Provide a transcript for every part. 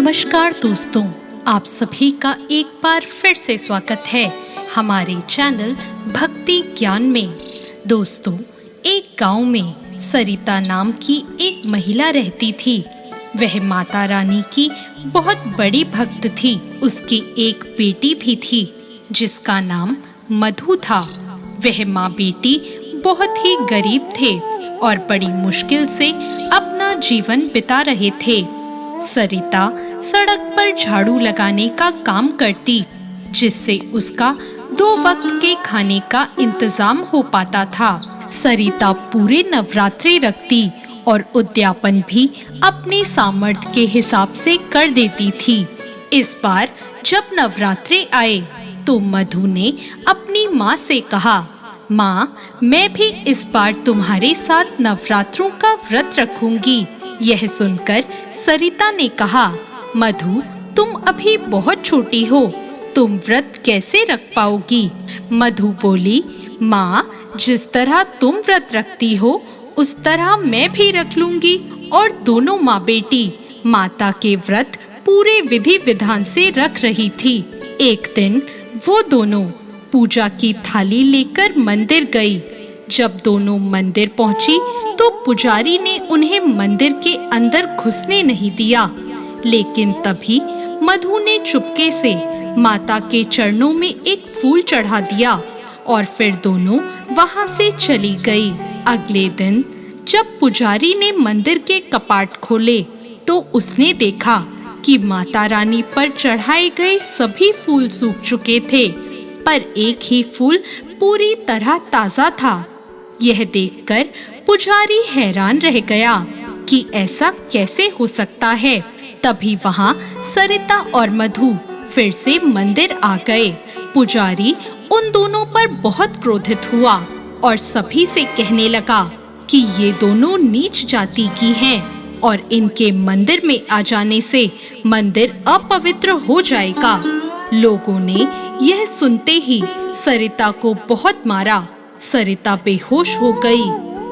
नमस्कार दोस्तों, आप सभी का एक बार फिर से स्वागत है हमारे चैनल भक्ति ज्ञान में। दोस्तों, एक गांव में सरिता नाम की एक महिला रहती थी। वह माता रानी की बहुत बड़ी भक्त थी। उसकी एक बेटी भी थी जिसका नाम मधु था। वह माँ बेटी बहुत ही गरीब थे और बड़ी मुश्किल से अपना जीवन बिता रहे थे। सरिता सड़क पर झाड़ू लगाने का काम करती, जिससे उसका 2 वक्त के खाने का इंतजाम हो पाता था। सरिता पूरे नवरात्रि रखती और उद्यापन भी अपने सामर्थ्य के हिसाब से कर देती थी। इस बार जब नवरात्रि आए तो मधु ने अपनी माँ से कहा, माँ, मैं भी इस बार तुम्हारे साथ नवरात्रों का व्रत रखूंगी। यह सुनकर सरिता ने कहा, मधु, तुम अभी बहुत छोटी हो, तुम व्रत कैसे रख पाओगी? मधु बोली, माँ, जिस तरह तुम व्रत रखती हो उस तरह मैं भी रख लूंगी। और दोनों माँ बेटी माता के व्रत पूरे विधि विधान से रख रही थी। एक दिन वो दोनों पूजा की थाली लेकर मंदिर गई। जब दोनों मंदिर पहुंची तो पुजारी ने उन्हें मंदिर के अंदर घुसने नहीं दिया, लेकिन तभी मधु ने चुपके से माता के चरणों में एक फूल चढ़ा दिया और फिर दोनों वहां से चली गई। अगले दिन जब पुजारी ने मंदिर के कपाट खोले तो उसने देखा कि माता रानी पर चढ़ाए गए सभी फूल सूख चुके थे, पर एक ही फूल पूरी तरह ताजा था। यह देखकर पुजारी हैरान रह गया कि ऐसा कैसे हो सकता है। तभी वहां सरिता और मधु फिर से मंदिर आ गए। पुजारी उन दोनों पर बहुत क्रोधित हुआ और सभी से कहने लगा कि ये दोनों नीच जाति की हैं और इनके मंदिर में आ जाने से मंदिर अपवित्र हो जाएगा। लोगों ने यह सुनते ही सरिता को बहुत मारा। सरिता बेहोश हो गई।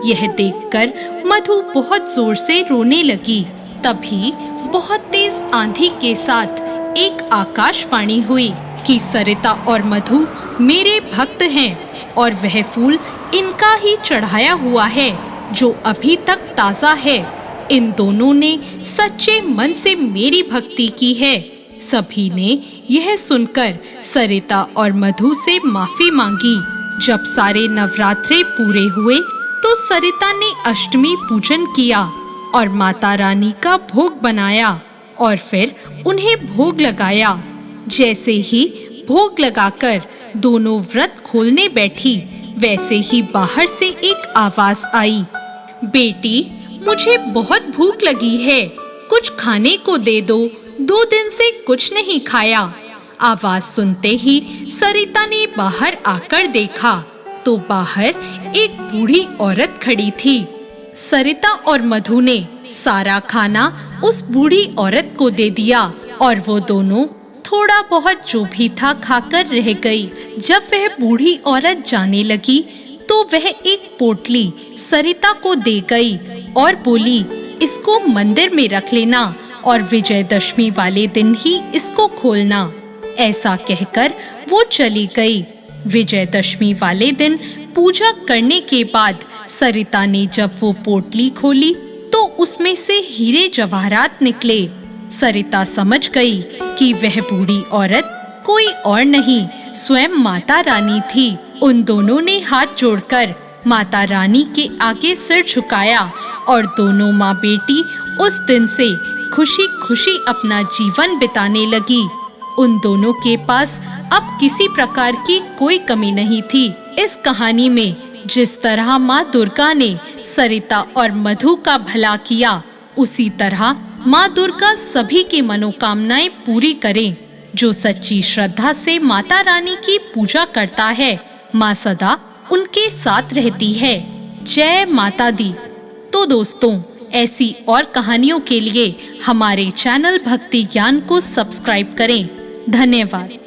यह देखकर मधु बहुत जोर से रोने लगी। तभी बहुत तेज आंधी के साथ एक आकाशवाणी हुई कि सरिता और मधु मेरे भक्त हैं और वह फूल इनका ही चढ़ाया हुआ है जो अभी तक ताजा है। इन दोनों ने सच्चे मन से मेरी भक्ति की है। सभी ने यह सुनकर सरिता और मधु से माफी मांगी। जब सारे नवरात्रे पूरे हुए तो सरिता ने अष्टमी पूजन किया और माता रानी का भोग बनाया और फिर उन्हें भोग लगाया। जैसे ही भोग लगाकर दोनों व्रत खोलने बैठी, वैसे ही बाहर से एक आवाज आई, बेटी, मुझे बहुत भूख लगी है, कुछ खाने को दे दो, 2 दिन से कुछ नहीं खाया। आवाज सुनते ही सरिता ने बाहर आकर देखा तो बाहर एक बूढ़ी औरत खड़ी थी। सरिता और मधु ने सारा खाना उस बूढ़ी औरत को दे दिया और वो दोनों थोड़ा बहुत जो भी था खाकर रह गई। जब वह बूढ़ी औरत जाने लगी तो वह एक पोटली सरिता को दे गई और बोली, इसको मंदिर में रख लेना और विजयदशमी वाले दिन ही इसको खोलना। ऐसा कहकर वो चली गई। विजयदशमी वाले दिन पूजा करने के बाद सरिता ने जब वो पोटली खोली तो उसमें से हीरे जवाहरात निकले। सरिता समझ गई कि वह बूढ़ी औरत कोई और नहीं, स्वयं माता रानी थी। उन दोनों ने हाथ जोड़कर माता रानी के आगे सिर झुकाया और दोनों माँ बेटी उस दिन से खुशी खुशी अपना जीवन बिताने लगी। उन दोनों के पास अब किसी प्रकार की कोई कमी नहीं थी। इस कहानी में जिस तरह माँ दुर्गा ने सरिता और मधु का भला किया, उसी तरह माँ दुर्गा सभी की मनोकामनाएं पूरी करें। जो सच्ची श्रद्धा से माता रानी की पूजा करता है, माँ सदा उनके साथ रहती है। जय माता दी। तो दोस्तों, ऐसी और कहानियों के लिए हमारे चैनल भक्ति ज्ञान को सब्सक्राइब करें। धन्यवाद।